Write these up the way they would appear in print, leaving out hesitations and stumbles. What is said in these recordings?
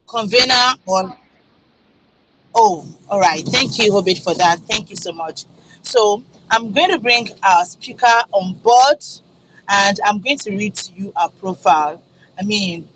convener or oh, all right. Thank you, Hobbit, for that. Thank you so much. So I'm going to bring our speaker on board, and I'm going to read to you our profile. I mean,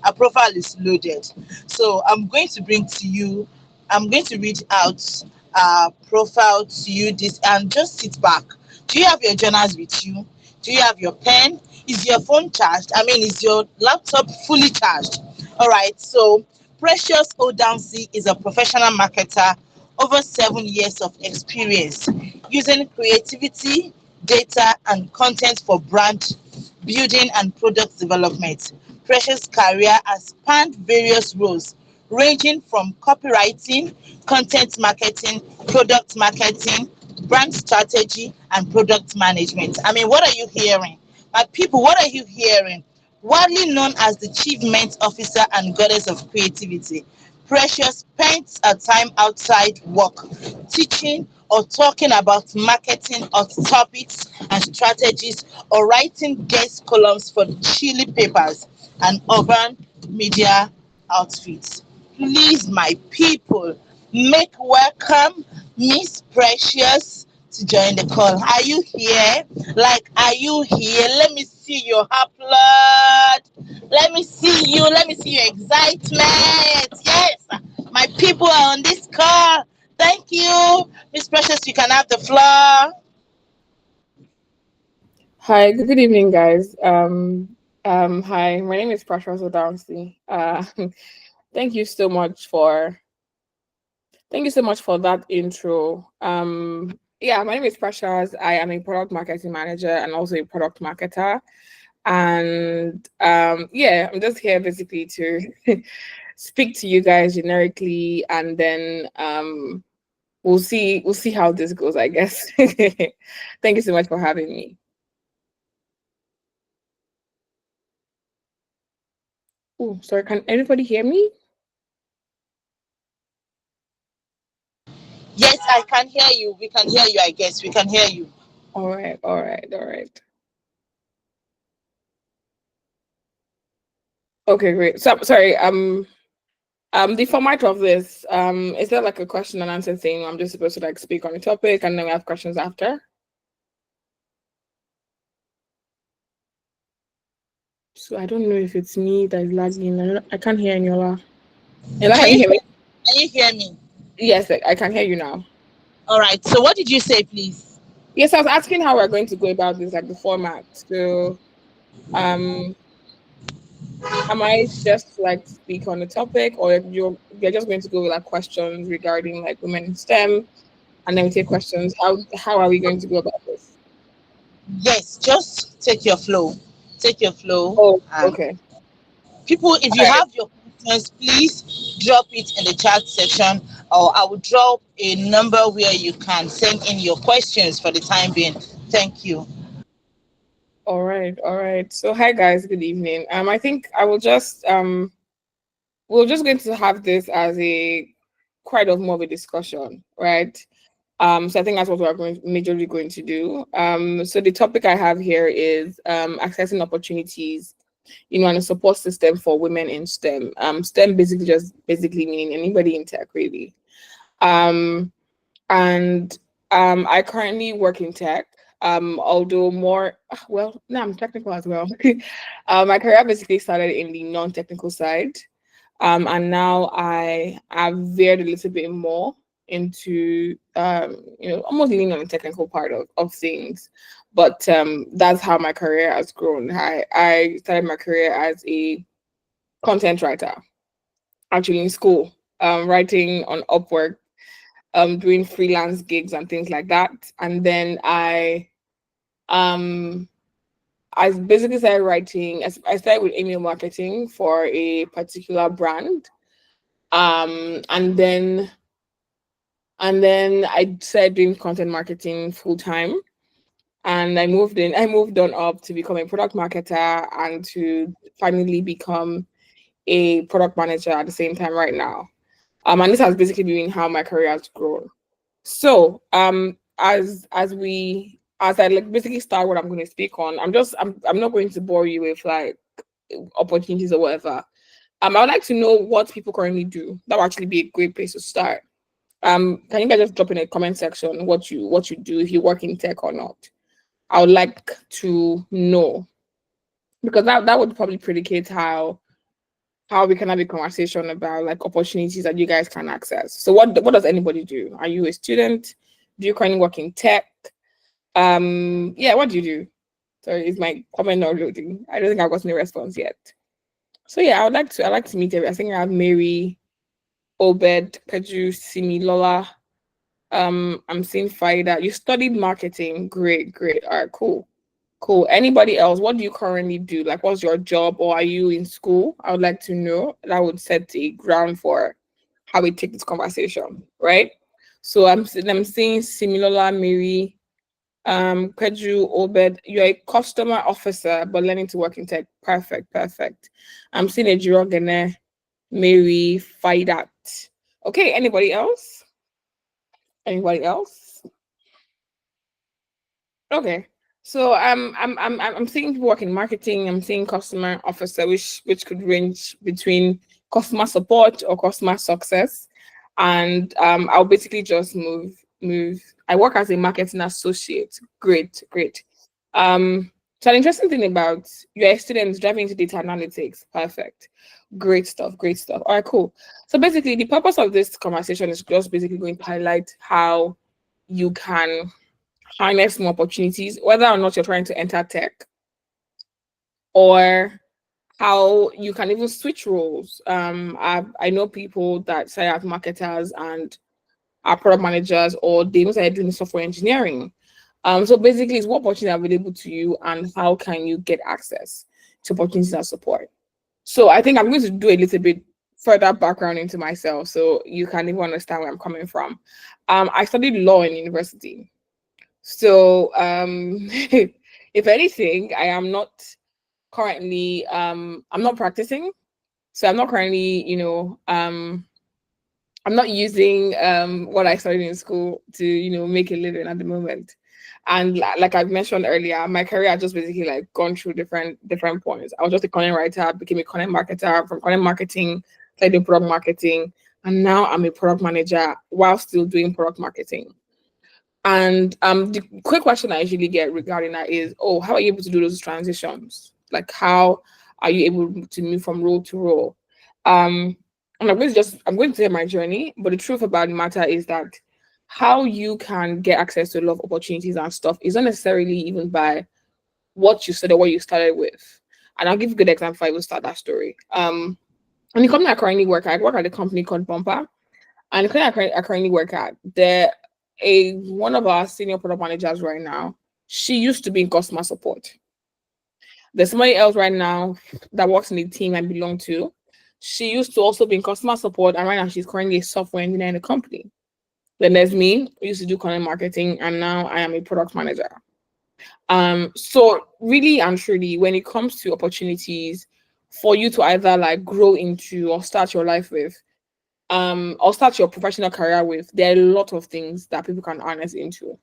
our profile is loaded. So I'm going to read out our profile to you this and just sit back. Do you have your journals with you? Do you have your pen? Is your phone charged? I mean, is your laptop fully charged? All right. So Precious Odansi is a professional marketer, over 7 years of experience using creativity, data, and content for brand building and product development. Precious' career has spanned various roles ranging from copywriting, content marketing, product marketing, brand strategy, and product management. I mean, what are you hearing? My people, what are you hearing? Widely known as the Chief Mint Officer and Goddess of Creativity, Precious spends her time outside work, teaching or talking about marketing or topics and strategies, or writing guest columns for the Chili Papers and urban media outfits. Please, my people, make welcome Miss Precious to join the call. Are you here? Like, are you here? Let me see your upload. Let me see you. Let me see your excitement. Yes, my people are on this call. Thank you, Miss Precious. You can have the floor. Hi, good evening, guys. Hi, my name is Precious Odansi. Thank you so much for that intro. Yeah, my name is Precious. I am a product marketing manager and also a product marketer. And yeah, I'm just here basically to speak to you guys generically, and then we'll see how this goes, I guess. Thank you so much for having me. Oh, sorry, can anybody hear me? Yes, I can hear you. We can hear you, I guess. We can hear you. All right, all right, all right. Okay, great. So sorry, the format of this, is there like a question and answer thing? I'm just supposed to like speak on the topic and then we have questions after. So I don't know if it's me that is lagging. I can't hear Eniola. Eniola, Can can you you hear me? can you hear me? Yes, I can hear you now. All right. So what did you say, please? Yes, I was asking how we're going to go about this, like the format. So, um, am I just like speak on the topic, or you're just going to go with like questions regarding like women in STEM, and then we take questions. How are we going to go about this? Yes, just take your flow. Take your flow. Oh, And okay. people, if you All right. have your questions, please drop it in the chat section, or I will drop a number where you can send in your questions for the time being. Thank you. All right. All right. So hi guys, good evening. I think I will just we're just going to have this as a quite of more of a discussion, right? So I think that's what we're going majorly going to do. So the topic I have here is accessing opportunities, and a support system for women in STEM. STEM basically meaning anybody in tech really. Um, and I currently work in tech. Although more well, no, I'm technical as well. My career basically started in the non-technical side. And now I have veered a little bit more into almost leaning on the technical part of things. But that's how my career has grown. I started my career as a content writer, actually in school, writing on Upwork, doing freelance gigs and things like that. And then um I basically started writing. I started with email marketing for a particular brand, and then I started doing content marketing full time, and I moved on up to become a product marketer and to finally become a product manager at the same time right now. And this has basically been how my career has grown. So as I like basically start what I'm going to speak on, I'm not going to bore you with like opportunities or whatever. I would like to know what people currently do. That would actually be a great place to start. Can you guys just drop in a comment section what you do, if you work in tech or not? I would like to know, because that would probably predicate how we can have a conversation about like opportunities that you guys can access. So what does anybody do? Are you a student? Do you currently work in tech? Yeah, what do you do? Sorry, is my comment not loading? I don't think I've gotten a response yet. So yeah, I'd like to meet everyone. I think I have Mary, Obed, Peju, Simi, Lola. I'm seeing Faida. You studied marketing. Great, great. All right, cool. Cool. Anybody else? What do you currently do? Like, what's your job, or are you in school? I would like to know. That would set the ground for how we take this conversation, right? So I'm seeing Similola, Mary, Pedro, Obed. You're a customer officer, but learning to work in tech. Perfect, perfect. I'm seeing a Jirogene, Mary, Faidat. Okay. Anybody else? Anybody else? Okay. So I'm seeing people work in marketing. I'm seeing customer officer, which could range between customer support or customer success. And I'll basically just move. I work as a marketing associate. Great, great. So an interesting thing about you're a student driving into data analytics. Perfect. Great stuff, great stuff. All right, cool. So basically the purpose of this conversation is just basically going to highlight how you can harness more opportunities, whether or not you're trying to enter tech, or how you can even switch roles. I know people that say as marketers and are product managers, or they must are doing software engineering. So basically, it's what opportunities are available to you, and how can you get access to opportunities and support. So I think I'm going to do a little bit further background into myself, so you can even understand where I'm coming from. I studied law in university. So if anything, I am not currently I'm not practicing. So I'm not currently, I'm not using what I studied in school to, make a living at the moment. And like I've mentioned earlier, my career has just basically like gone through different points. I was just a content writer, became a content marketer, from content marketing, started doing product marketing, and now I'm a product manager while still doing product marketing. And the quick question I usually get regarding that is, oh, how are you able to do those transitions? Like, how are you able to move from role to role? And I'm going to tell my journey, but the truth about the matter is that how you can get access to a lot of opportunities and stuff is not necessarily even by what you said or what you started with. And I'll give you a good example if I will start that story. And the company I work at a company called Bumper. And the company I currently work at, one of our senior product managers right now, she used to be in customer support. There's somebody else right now that works in the team I belong to. She used to also be in customer support, and right now she's currently a software engineer in the company. Then there's me, who used to do content marketing, and now I am a product manager. So really and truly, when it comes to opportunities for you to either like grow into or start your life with, or start your professional career with, there are a lot of things that people can harness into.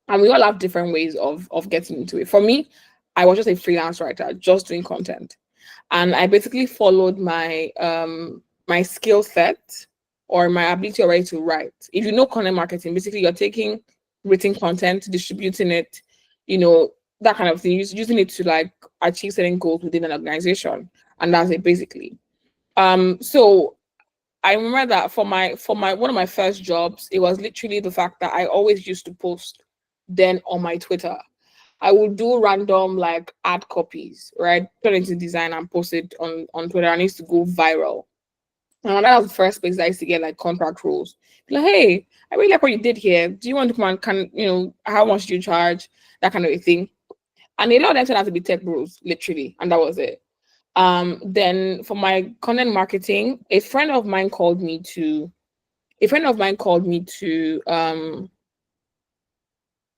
And we all have different ways of getting into it. For me, I was just a freelance writer, just doing content. And I basically followed my skill set or my ability already to write. If you know content marketing, basically you're taking written content, distributing it, that kind of thing, using it to like achieve certain goals within an organization. And that's it basically. So I remember that for my one of my first jobs, it was literally the fact that I always used to post then on my Twitter. I would do random like ad copies, right? Turn it into design and post it on Twitter, and it used to go viral. And that was the first place I used to get like contract roles. Like, hey, I really like what you did here. Do you want to come and how much do you charge? That kind of a thing. And a lot of them turned out to be tech bros, literally, and that was it. Then for my content marketing, a friend of mine called me to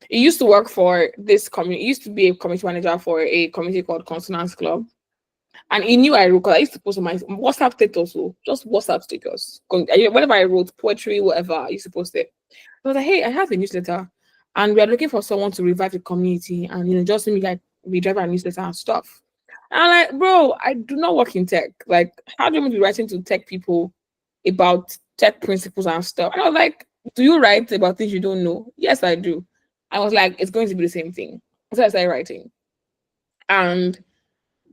he used to work for this community. He used to be a community manager for a community called Consonance Club. And he knew I wrote, because I used to post on my WhatsApp status, so just WhatsApp status. Whenever I wrote poetry, whatever, I used to post it. I was like, hey, I have a newsletter, and we are looking for someone to revive the community, and just me like we drive our newsletter and stuff. And I'm like, bro, I do not work in tech. Like, how do you want to be writing to tech people about tech principles and stuff? And I was like, do you write about things you don't know? Yes, I do. I was like, it's going to be the same thing. So I started writing. And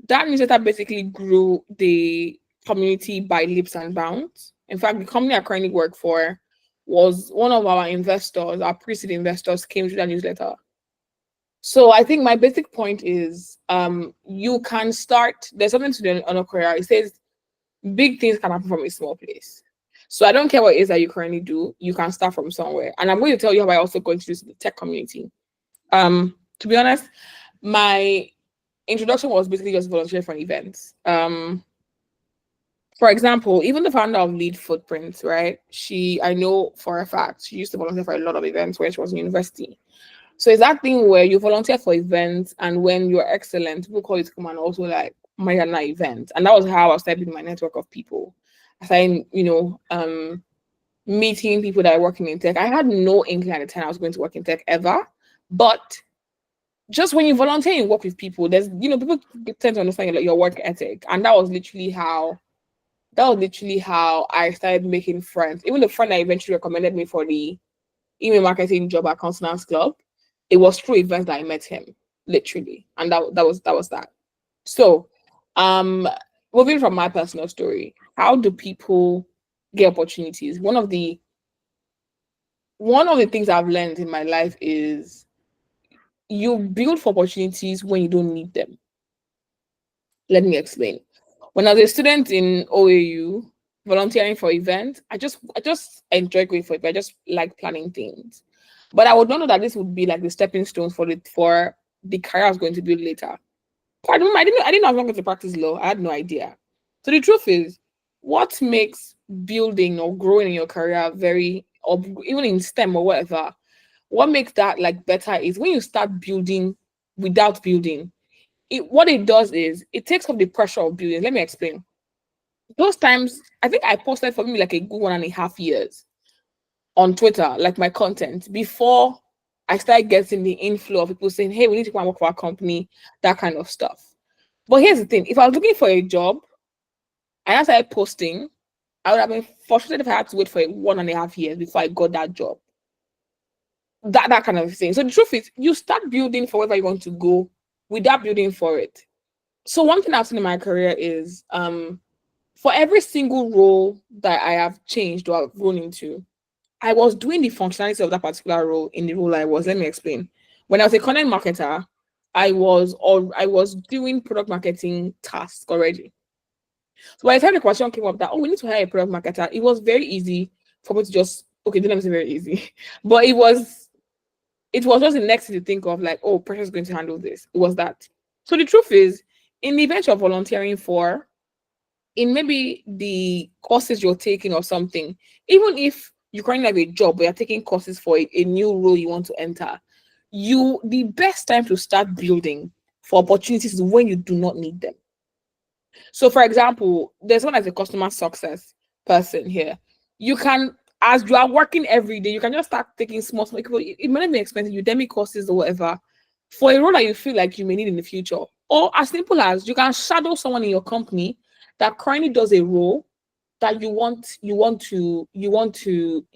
that newsletter basically grew the community by leaps and bounds. In fact, the company I currently work for was one of our investors, our pre-seed investors came to that newsletter. So I think my basic point is you can start, there's something to do on a career. It says big things can happen from a small place. So I don't care what it is that you currently do, you can start from somewhere. And I'm going to tell you how I also got introduced to the tech community. To be honest, my introduction was basically just volunteering for events. For example, even the founder of Lead Footprints, right? I know for a fact, she used to volunteer for a lot of events when she was in university. So it's that thing where you volunteer for events, and when you're excellent, people call you to come and also like Mariana event. And that was how I started building my network of people. I started, meeting people that are working in tech. I had no inkling at the time I was going to work in tech ever. But just when you volunteer and work with people, there's people tend to understand your work ethic. And that was literally how I started making friends. Even the friend that eventually recommended me for the email marketing job at Consonance Club, it was through events that I met him, literally. And that was that. So moving from my personal story, how do people get opportunities? One of the things I've learned in my life is you build for opportunities when you don't need them. Let me explain. When I was a student in OAU, volunteering for events, I just enjoy going for it. I just like planning things. But I would not know that this would be like the stepping stones for the career I was going to build later. I didn't know I was going to practice law. I had no idea. So the truth is, what makes building or growing in your career or even in STEM or whatever, what makes that like better is when you start building without building. What it does is it takes off the pressure of building. Let me explain. Those times, I think I posted for me like a good 1.5 years on Twitter, like my content, before I started getting the inflow of people saying, hey, we need to come and work for our company, that kind of stuff. But here's the thing, if I was looking for a job and I started posting, I would have been frustrated if I had to wait for 1.5 years before I got that job. That kind of thing. So the truth is, you start building for wherever you want to go without building for it. So one thing I've seen in my career is for every single role that I have changed or I've grown into, I was doing the functionality of that particular role in the role I was. Let me explain. When I was a content marketer, I was doing product marketing tasks already. So by the time the question came up that we need to hire a product marketer, it was very easy for me to just don't let me say very easy, but it was just the next thing to think of, like, oh, Precious is going to handle this. It was that. So the truth is, in the event you're volunteering for, in maybe the courses you're taking or something, even if you currently have a job but you're taking courses for a new role you want to enter, the best time to start building for opportunities is when you do not need them. So for example, there's one as a customer success person here. You can, as you are working every day, you can just start taking small, it might not be expensive, Udemy courses or whatever, for a role that you feel like you may need in the future. Or as simple as you can shadow someone in your company that currently does a role that you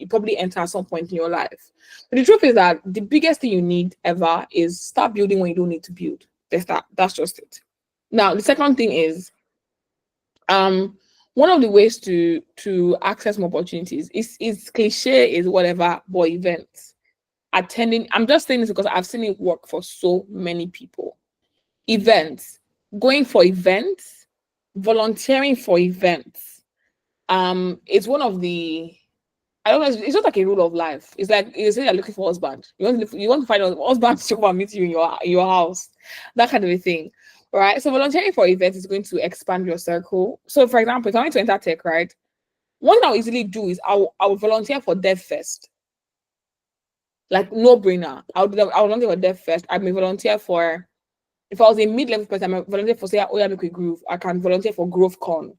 probably enter at some point in your life. But the truth is that the biggest thing you need ever is start building when you don't need to build. That's just it. Now the second thing is one of the ways to access more opportunities is cliche is whatever, but events. Attending, I'm just saying this because I've seen it work for so many people. Events, going for events, volunteering for events. It's one of the, I don't know, it's just like a rule of life. It's like you say you're looking for a husband. You want to find a husband to come and meet you in your house. That kind of a thing. Right. So volunteering for events is going to expand your circle. So for example, if I want to enter tech, right? One thing I'll easily do is I'll volunteer for DevFest. Like no brainer. I'll volunteer for DevFest. I may volunteer for, if I was a mid-level person, I might volunteer for, say, Oyamiko Groove. I can volunteer for GroveCon.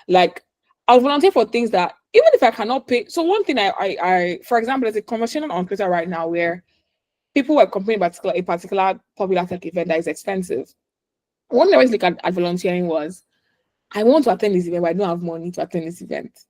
Like, I'll volunteer for things that, even if I cannot pay. So one thing I for example, there's a conversation on Twitter right now where people were complaining about a particular popular tech event that is expensive. One I always look at volunteering was, I want to attend this event, but I don't have money to attend this event.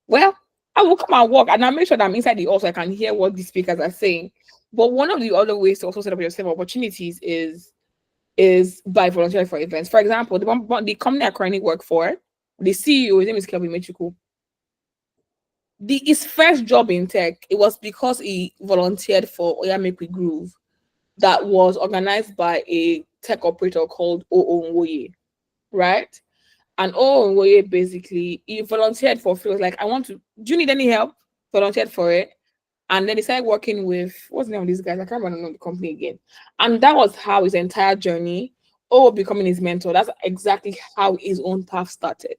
Well, I will come and work and I'll make sure that I'm inside the hall so I can hear what the speakers are saying. But one of the other ways to also set up yourself opportunities is by volunteering for events. For example, the company I currently work for, the CEO, his name is Kelvin Mechuku. His first job in tech, it was because he volunteered for Oya Make We Groove that was organized by a tech operator called Oo Nwoye, right? And Oo Nwoye basically, he volunteered for free. He was like, do you need any help? Volunteered for it. And then he started working with, what's the name of these guys? I can't remember the company again. And that was how his entire journey, becoming his mentor, that's exactly how his own path started.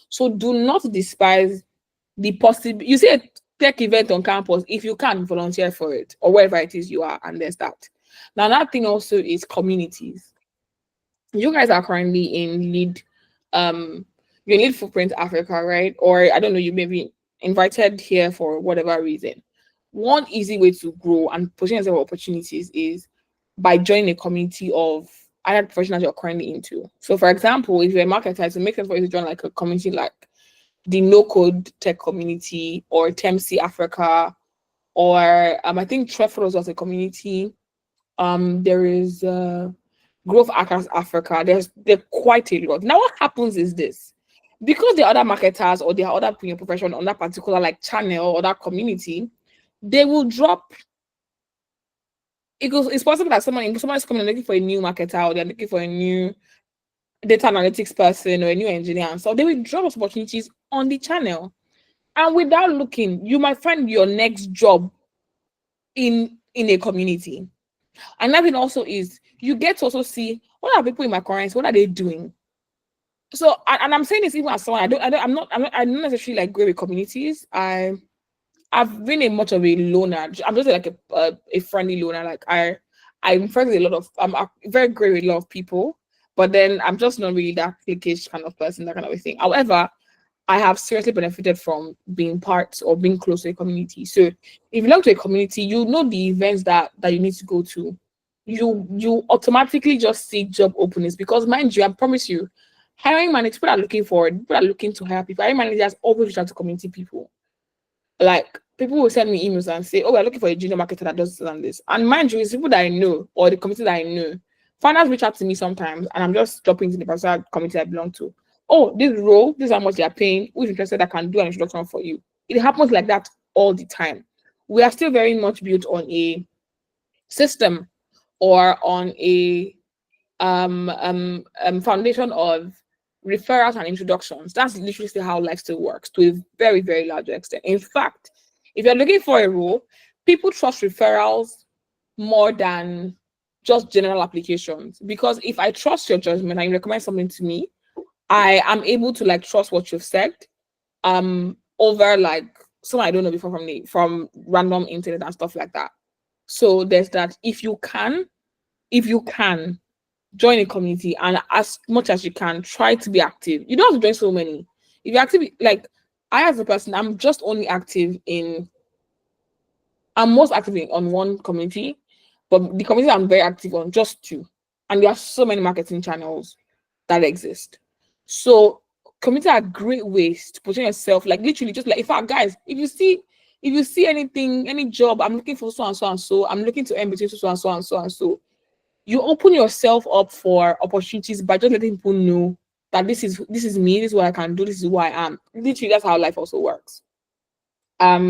So do not despise the possible. You see a tech event on campus, if you can volunteer for it or wherever it is you are, and there's that. Now, that thing also is communities. You guys are currently in lead, you lead Footprint Africa, right? Or I don't know, you may be invited here for whatever reason. One easy way to grow and position yourself opportunities is by joining a community of other professionals you're currently into. So, for example, if you're a marketer, it makes sense for you to join like a community like the no code tech community or TMC Africa, or I think Treford was a community. There is Growth Hackers Africa. There's quite a lot. Now, what happens is this: because there are other marketers or there are other professionals on that particular like channel or that community, they will drop. It's possible that someone's coming and looking for a new marketer, or they're looking for a new data analytics person or a new engineer, and so they will drop opportunities on the channel. And without looking, you might find your next job in a community. And that thing also is you get to also see what are people in my current, what are they doing. So and I'm saying this even as someone I'm not necessarily like great with communities. I've been a much of a loner. I'm just like a friendly loner. Like I'm friends with a lot of very great with a lot of people, but then I'm just not really that cliquish kind of person, that kind of a thing. However, I have seriously benefited from being part or being close to a community. So if you belong to a community, you know the events that you need to go to. You automatically just see job openings because, mind you, I promise you, hiring managers, people are looking to hire people. Hiring managers always reach out to community people. Like people will send me emails and say, "Oh, we're looking for a junior marketer that does this and this." And mind you, it's people that I know or the community that I know. Founders reach out to me sometimes, and I'm just dropping into the particular community I belong to. Oh, this role, this is how much they are paying. Who's interested? I can do an introduction for you. It happens like that all the time. We are still very much built on a system or on a foundation of referrals and introductions. That's literally still how life still works to a very, very large extent. In fact, if you're looking for a role, people trust referrals more than just general applications. Because if I trust your judgment and you recommend something to me, I am able to like trust what you've said over like someone I don't know before from random internet and stuff like that. So there's that. If you can join a community and as much as you can, try to be active. You don't have to join so many. If you're active, like I as a person, I'm just only active I'm most active on one community, but the community I'm very active on, just two. And there are so many marketing channels that exist. So community are great ways to position yourself, like literally just like if our guys, if you see anything, any job, I'm looking for so and so and so, I'm looking to earn between so and so and so and so. You open yourself up for opportunities by just letting people know that this is me, this is what I can do, this is who I am. Literally, that's how life also works. Let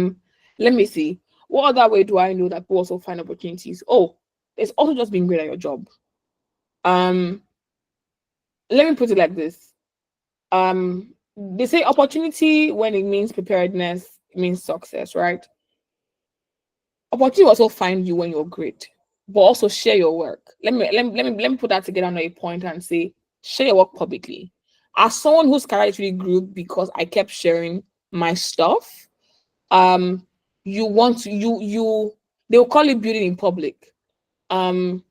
me see. What other way do I know that people also find opportunities? Oh, it's also just being great at your job. Let me put it like this. They say opportunity when it means preparedness, it means success, right? Opportunity will also find you when you're great, but also share your work. Let me put that together on a point and say share your work publicly. As someone whose career actually grew because I kept sharing my stuff, you want to they'll call it building in public. You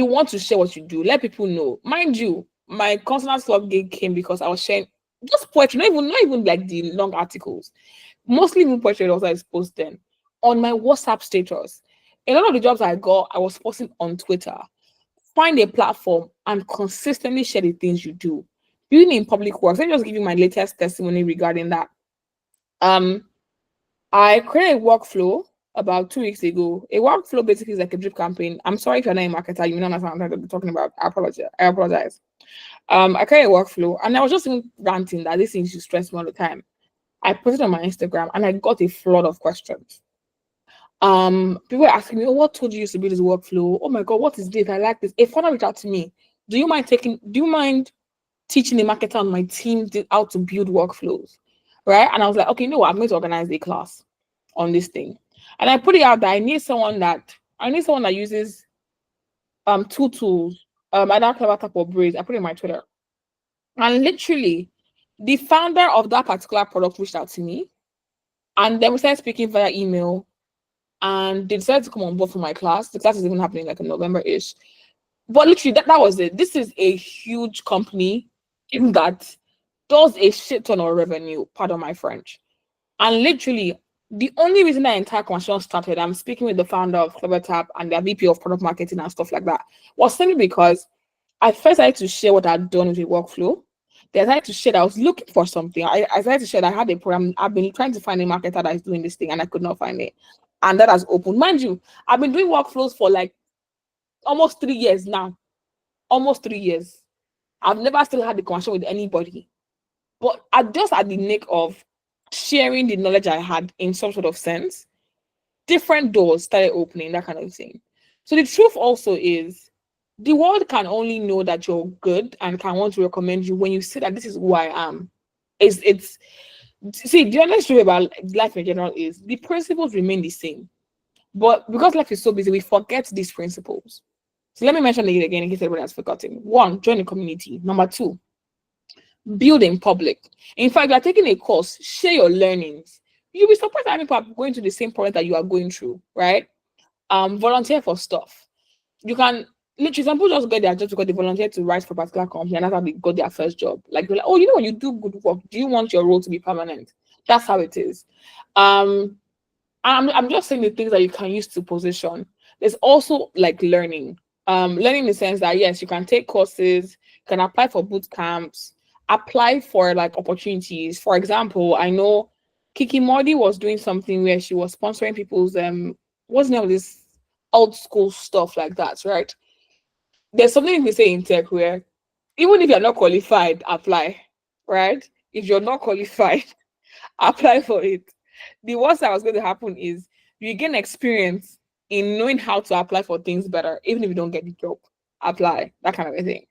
want to share what you do, let people know. Mind you, my consonant club gig came because I was sharing just poetry, not even like the long articles. Mostly even poetry was exposed then on my WhatsApp status. A lot of the jobs I got, I was posting on Twitter. find a platform and consistently share the things you do. Building in public works. Let me just give you my latest testimony regarding that. Um, I created a workflow about 2 weeks ago. A workflow basically is like a drip campaign. I'm sorry if you're not a marketer, you may not understand what I'm talking about. I apologize. I created a workflow and I was just ranting that this thing should stress me all the time. I posted on my Instagram and I got a flood of questions. People were asking me, oh, what told you to build this workflow? Oh my god, what is this? I like this. A founder reached out to me. Do you mind teaching the marketer on my team how to build workflows? Right? And I was like, okay, no, I'm going to organize a class on this thing. And I put it out that I need someone that uses two tools, either Clevertap or Braze. I put it in my Twitter. And literally, the founder of that particular product reached out to me. And then we started speaking via email. And they decided to come on board for my class. The class is even happening like in November-ish. But literally, that was it. This is a huge company that does a shit ton of revenue, pardon my French. And literally, the only reason that entire conversation started, I'm speaking with the founder of Clevertap and their VP of product marketing and stuff like that, was simply because I first started to share what I'd done with the workflow. They decided to share that I was looking for something. I decided to share that I had a program. I've been trying to find a marketer that is doing this thing and I could not find it. And that has opened. Mind you, I've been doing workflows for like almost 3 years now. Almost 3 years. I've never still had the conversation with anybody. But I just at the nick of sharing the knowledge I had in some sort of sense, different doors started opening, that kind of thing. So the truth also is the world can only know that you're good and can want to recommend you when you say that this is who I am. It's see, the honest truth about life in general is the principles remain the same. But because life is so busy, we forget these principles. So let me mention it again in case everybody has forgotten. 1, join the community. Number 2, build in public. In fact, if you are taking a course, share your learnings. You'll be surprised how many people are going through the same problem that you are going through, right? Volunteer for stuff. You can literally, some people just get their job because they volunteer to write for a particular company, and that's how they got their first job. Like they're like, oh, when you do good work, do you want your role to be permanent? That's how it is. I'm just saying the things that you can use to position. There's also like learning. Learning in the sense that yes, you can take courses, you can apply for boot camps, apply for like opportunities. For example, I know Kiki Mordi was doing something where she was sponsoring people's what's the name of this old school stuff like that, right? There's something they say in tech where even if you're not qualified, apply, right? If you're not qualified, apply for it. The worst that was going to happen is you gain experience in knowing how to apply for things better, even if you don't get the job. Apply, that kind of a thing.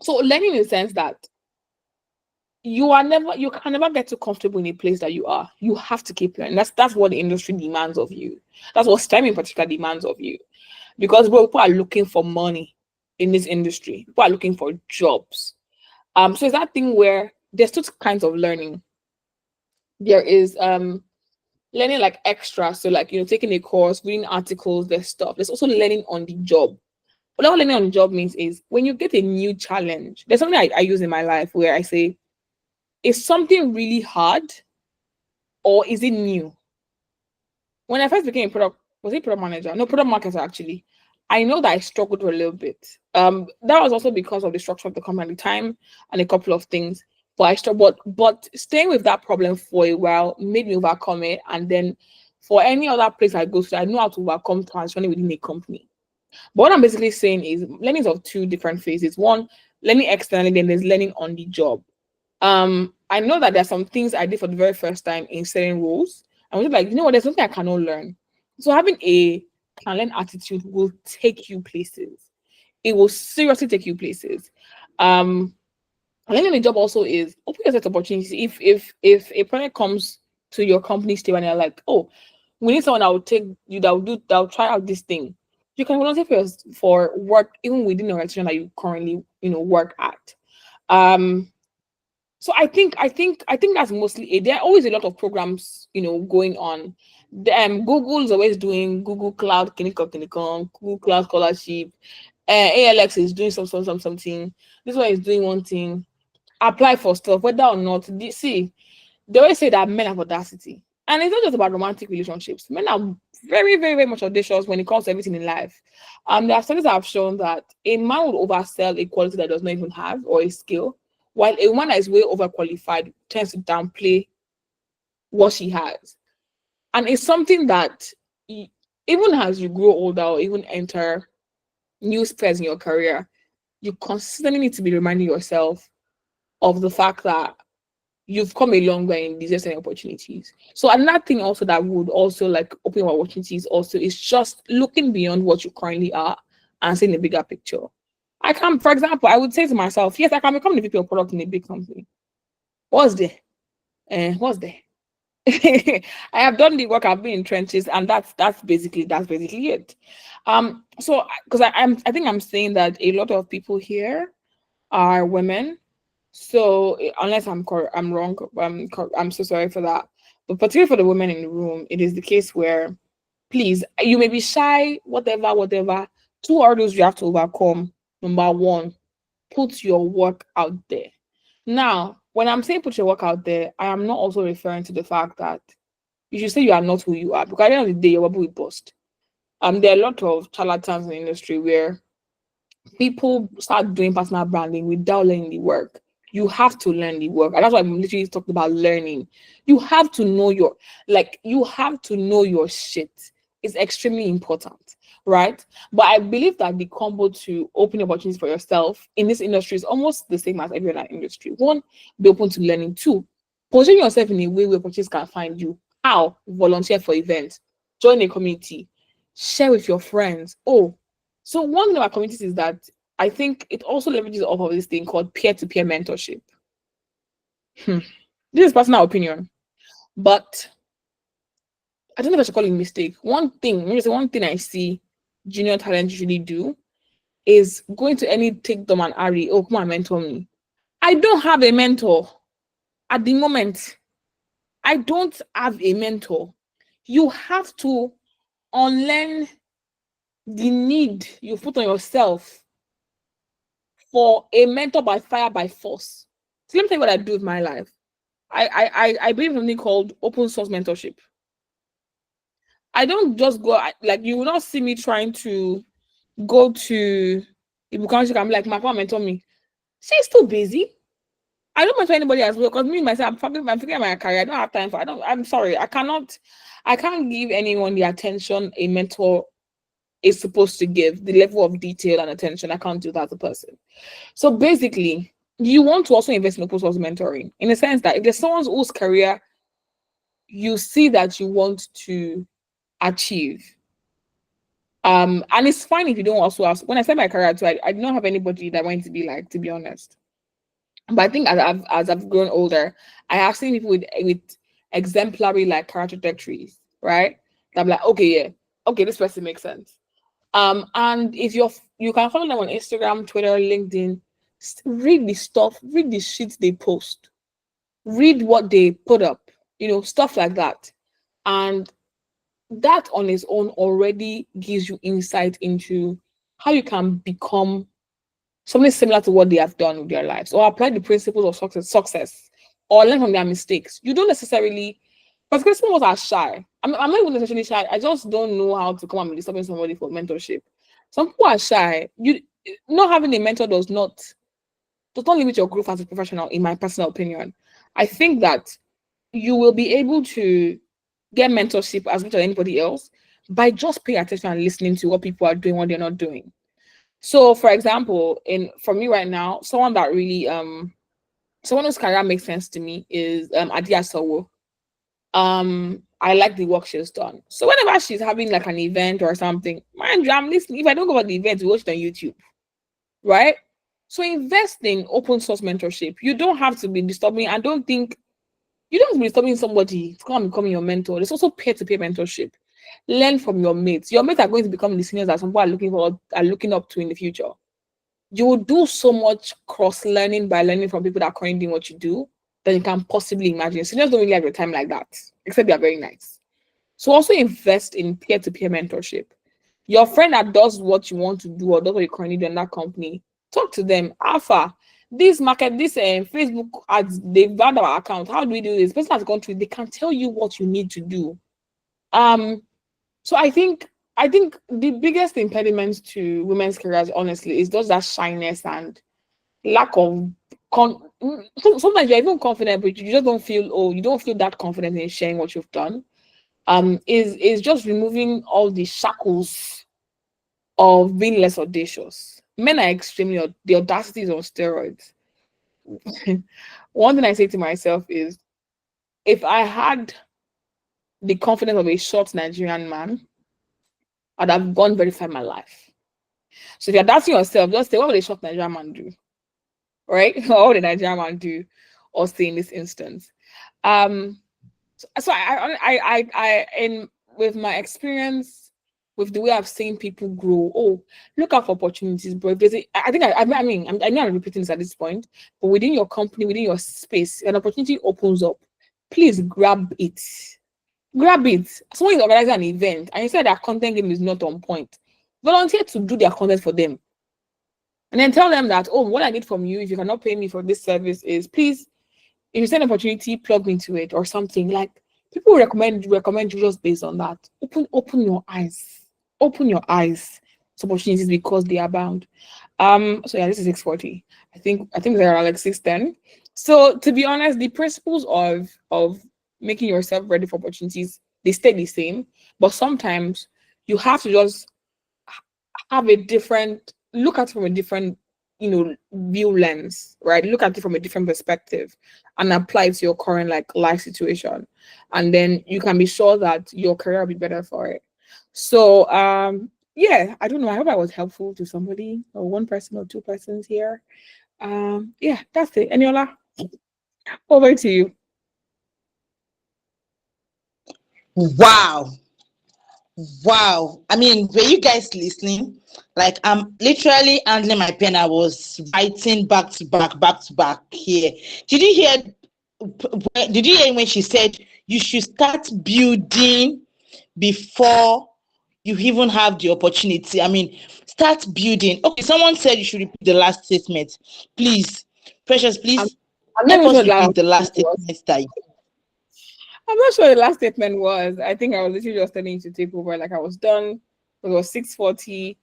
So learning in the sense that you can never get too comfortable in a place that you are. You have to keep learning. That's what the industry demands of you. That's what STEM in particular demands of you. Because people are looking for money in this industry. People are looking for jobs. So it's that thing where there's two kinds of learning. There is learning like extra, so like taking a course, reading articles, there's stuff. There's also learning on the job. What learning on the job means is when you get a new challenge, there's something I use in my life where I say, is something really hard or is it new? When I first became product manager? No, product marketer actually. I know that I struggled a little bit. That was also because of the structure of the company at the time and a couple of things. But I struggled. But staying with that problem for a while made me overcome it. And then for any other place I go to, I know how to overcome transitioning within a company. But what I'm basically saying is learning is of two different phases. One, learning externally, then there's learning on the job. I know that there's some things I did for the very first time in certain roles. I was like, there's something I cannot learn. So having a can learn attitude will take you places. It will seriously take you places. Learning the job also is open yourself to opportunities. If a project comes to your company still and you're like, oh, we need someone that will take you, that will try out this thing. You can volunteer for work even within the organization that you currently work at. So I think that's mostly it. There are always a lot of programs going on. Google is always doing Google Cloud Clinical, Google Cloud Scholarship. ALX is doing something. This one is doing one thing. Apply for stuff, whether or not. See, they always say that men have audacity, and it's not just about romantic relationships. Men are very, very, very much audacious when it comes to everything in life. There are studies that have shown that a man would oversell a quality that does not even have or a skill, while a woman that is way overqualified tends to downplay what she has. And it's something that even as you grow older or even enter new spheres in your career, you consistently need to be reminding yourself of the fact that you've come a long way in these certain opportunities. So another thing also that would also like open your opportunities also is just looking beyond what you currently are and seeing the bigger picture. I can, for example, I would say to myself, yes, I can become the VP of product in a big company. What's there? What's there? I have done the work, I've been in trenches, and that's basically it. So because I think I'm saying that a lot of people here are women. So unless I'm wrong, I'm so sorry for that. But particularly for the women in the room, it is the case where, please, you may be shy, whatever. Two hurdles you have to overcome. Number one, put your work out there. Now, when I'm saying put your work out there, I am not also referring to the fact that you should say you are not who you are, because at the end of the day, your bubble will burst. There are a lot of charlatans in the industry where people start doing personal branding without learning the work. You have to learn the work. And that's why I'm literally talking about learning. You have to know you have to know your shit. It's extremely important, right? But I believe that the combo to open opportunities for yourself in this industry is almost the same as every other industry. One, be open to learning. Two, position yourself in a way where opportunities can find you. How? Volunteer for events, join a community, share with your friends. Oh, so one thing about communities is that I think it also leverages off of this thing called peer-to-peer mentorship. This is personal opinion, but I don't know if I should call it a mistake. One thing I see junior talent usually do is going to any take them and Ari, oh, come and mentor me. I don't have a mentor at the moment. I don't have a mentor. You have to unlearn the need you put on yourself for a mentor by fire by force. So let me tell you what I do with my life. I believe in something called open source mentorship. I don't just go like you will not see me trying to go to Ibukanshik and be like, my mom mentor me. She's too busy. I don't mentor anybody as well because me myself, I'm figuring my career. I don't have time for. I'm sorry. I can't give anyone the attention a mentor is supposed to give, the level of detail and attention. I can't do that as a person. So basically, you want to also invest in open source mentoring in the sense that if there's someone whose career you see that you want to achieve, and it's fine if you don't also ask. When I started my career too, I did not have anybody that I wanted to be like, to be honest. But I think as I've grown older, I have seen people with exemplary like character trajectories, right? That I'm like, okay, yeah, okay, this person makes sense. And if you can follow them on Instagram, Twitter, LinkedIn, read the stuff, read the shit they post, read what they put up, stuff like that. And that on its own already gives you insight into how you can become something similar to what they have done with their lives, or apply the principles of success, or learn from their mistakes. You don't necessarily, because some of us are shy. I'm not even necessarily shy. I just don't know how to come and be disturbing somebody for mentorship. Some people are shy. You not having a mentor does not limit your growth as a professional, in my personal opinion. I think that you will be able to get mentorship as much as anybody else by just paying attention and listening to what people are doing, what they're not doing. So, for example, for me right now, someone that really someone whose career makes sense to me is Adia Sowo. I like the work she's done. So whenever she's having like an event or something, mind you, I'm listening. If I don't go to the event, we watch it on YouTube, right? So invest in open source mentorship. You don't have to be disturbing. I don't think you don't have to be disturbing somebody to come and become your mentor. There's also peer-to-peer mentorship. Learn from your mates. Your mates are going to become the seniors that some people are looking up to in the future. You will do so much cross-learning by learning from people that are currently doing what you do that you can possibly imagine. Seniors don't really have your time like that, except they're very nice. So also invest in peer-to-peer mentorship. Your friend that does what you want to do or does what you currently do in that company, talk to them. Alpha, this Facebook ads, they've banned our account. How do we do this? Person has gone through, they can tell you what you need to do. So I think the biggest impediment to women's careers, honestly, is just that shyness and lack of sometimes you're even confident, but you just don't feel, oh, you don't feel that confident in sharing what you've done. Is just removing all the shackles of being less audacious. Men are extremely the audacity is on steroids. One thing I say to myself is, if I had the confidence of a short Nigerian man, I'd have gone very far in my life. So if you're doubting yourself, just say, what would a short Nigerian man do? Right? What would a Nigerian man do or say in this instance? So in with my experience, with the way I've seen people grow, oh, look out for opportunities, bro. If there's I think I mean, I know I'm repeating this at this point, but within your company, within your space, an opportunity opens up, please grab it. Grab it. Someone is organizing an event and you said their content game is not on point. Volunteer to do their content for them. And then tell them that, oh, what I need from you, if you cannot pay me for this service, is please, if you see an opportunity, plug me into it or something. Like, people recommend you just based on that. Open your eyes. Open your eyes to opportunities because they are bound. So yeah, this is 6:40. I think they're like 6:10. So to be honest, the principles of making yourself ready for opportunities, they stay the same, but sometimes you have to just have a different look at it from a different, view lens, right? Look at it from a different perspective and apply it to your current like life situation, and then you can be sure that your career will be better for it. So yeah, I don't know, I hope I was helpful to somebody or one person or two persons here. Yeah, that's it. Eniola, over to you. Wow. Wow. I mean, were you guys listening? Like, I'm literally handling my pen. I was writing back to back here. Did you hear? Did you hear when she said you should start building before you even have the opportunity? I mean, start building. Okay, someone said you should repeat the last statement. Please, Precious, I'm, please I'm not help even us sure the last repeat the last statement was. statement that I'm not sure the last statement was. I think I was literally just telling you to take over. Like I was done. It was 6:40.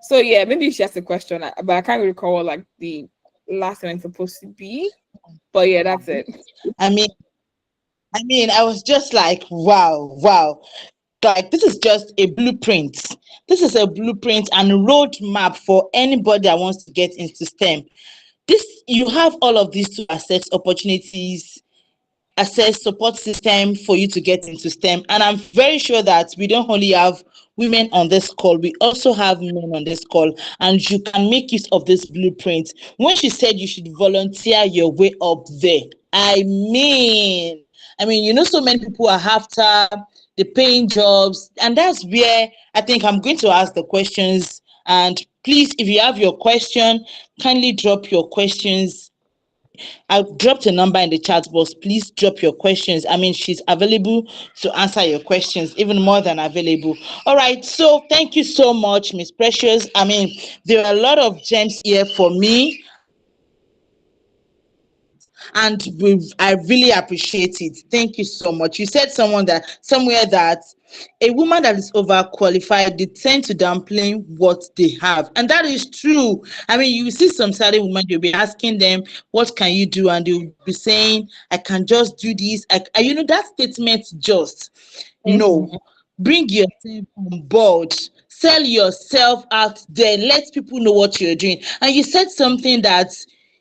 So yeah, maybe she asked a question, but I can't recall like the last time it's supposed to be. But yeah, that's it. I mean, I was just like, wow, wow. Like, this is just a blueprint. This is a blueprint and a roadmap for anybody that wants to get into STEM. This, you have all of these to access opportunities, access support system for you to get into STEM. And I'm very sure that we don't only have women on this call, we also have men on this call, and you can make use of this blueprint. When she said you should volunteer your way up there, so many people are after the paying jobs, and that's where I think I'm going to ask the questions. And please, if you have your question, kindly drop your questions. I've dropped a number in the chat box. Please drop your questions. I mean, she's available to answer your questions, even more than available. All right. So thank you so much, Miss Precious. I mean, there are a lot of gems here for me. And I really appreciate it. Thank you so much. You said somewhere that a woman that is overqualified, they tend to downplay what they have, and that is true. I mean, you see some certain women, you'll be asking them, "What can you do?" and they'll be saying, "I can just do this." That statement just no. Mhm. Bring yourself on board. Sell yourself out there. Let people know what you're doing. And you said something that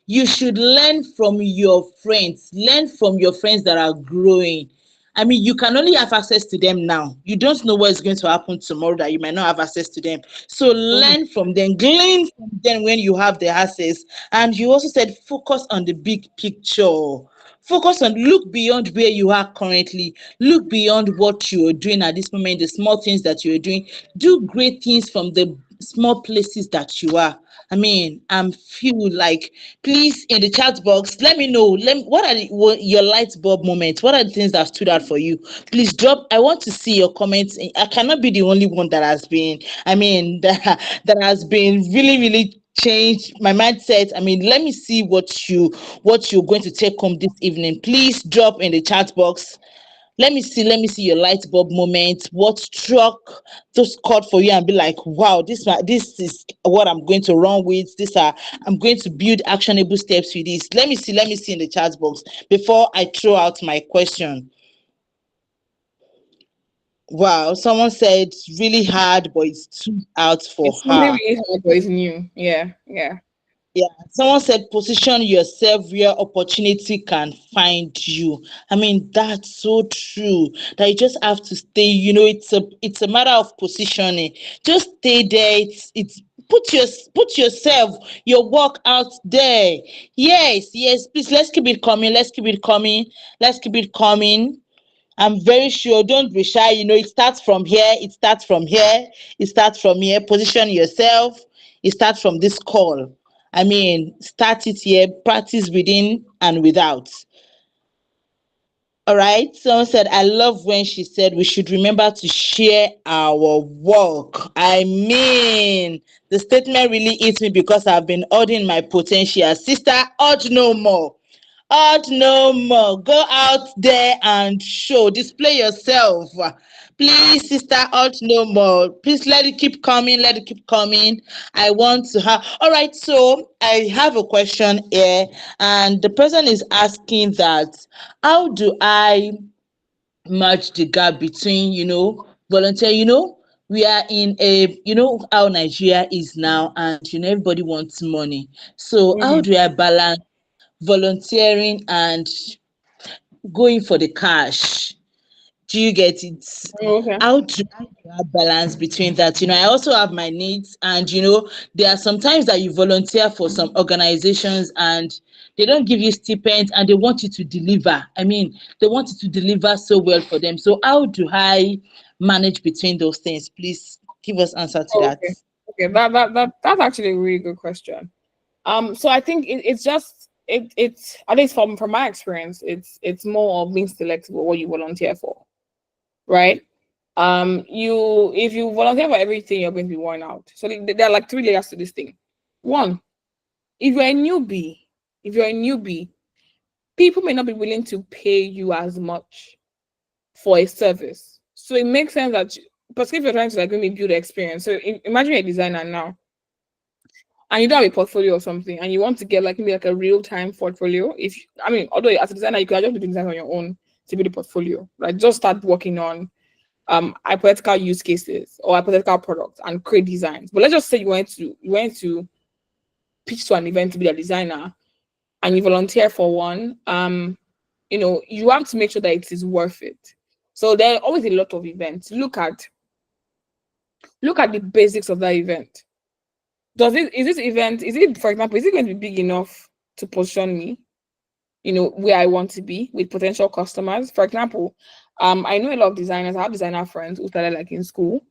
you should learn from your friends. Learn from your friends that are growing. I mean, you can only have access to them now. You don't know what is going to happen tomorrow that you might not have access to them. So Mhm. learn from them, glean from them when you have the access. And you also said focus on the big picture. Focus on, look beyond where you are currently. Look beyond what you are doing at this moment, the small things that you are doing. Do great things from the small places that you are. I mean, I'm feel like, please, in the chat box, let me know. What are your light bulb moments? What are the things that stood out for you? Please drop. I want to see your comments. I cannot be the only one that has been. I mean, that has been really, really changed my mindset. I mean, let me see what you're going to take home this evening. Please drop in the chat box. Let me see your light bulb moment. What struck those chord for you and be like, wow, this is what I'm going to run with. I'm going to build actionable steps with this. Let me see in the chat box before I throw out my question. Wow, someone said it's really hard, but it's too out for It's something her. really hard, but it's new. Yeah, yeah. Yeah, someone said position yourself where opportunity can find you. I mean, that's so true. That you just have to stay. It's a matter of positioning. Just stay there. It's put yourself, your work out there. Yes, yes. Please, let's keep it coming. Let's keep it coming. Let's keep it coming. I'm very sure. Don't be shy. It starts from here. It starts from here. It starts from here. Position yourself. It starts from this call. I mean, start it here. Practice within and without. All right. Someone said, I love when she said we should remember to share our work. I mean, the statement really hits me because I've been holding my potential. Sister, urge no more. Urge no more. Go out there and show. Display yourself. Please, sister, urge no more. Please let it keep coming. Let it keep coming. I want to have. All right. So I have a question here, and the person is asking that how do I merge the gap between, volunteer, we are in how Nigeria is now, and everybody wants money. So how Mm-hmm. do I balance volunteering and going for the cash? Do you get it? Okay. How do I balance between that? I also have my needs, and there are sometimes that you volunteer for some organizations and they don't give you stipends and they want you to deliver. I mean, they want you to deliver so well for them. So how do I manage between those things? Please give us answer to that. Okay. Okay. That's actually a really good question. So I think it's just it's at least from my experience, it's more of being selective with what you volunteer for, right? You if you volunteer for everything, you're going to be worn out. So there are like three layers to this thing. One, if you're a newbie, if you're a newbie, people may not be willing to pay you as much for a service. So it makes sense that, particularly if you're trying to like maybe build experience. So imagine you're a designer now and you don't have a portfolio or something, and you want to get like maybe like a real time portfolio. I mean, although as a designer, you could just do design on your own to build a portfolio, like just start working on hypothetical use cases or hypothetical products and create designs. But let's just say you went to pitch to an event to be a designer and you volunteer for one. You have to make sure that it is worth it. So there are always a lot of events. Look at the basics of that event. For example, is it going to be big enough to position me, where I want to be with potential customers? For example, I know a lot of designers. I have designer friends who started like in school,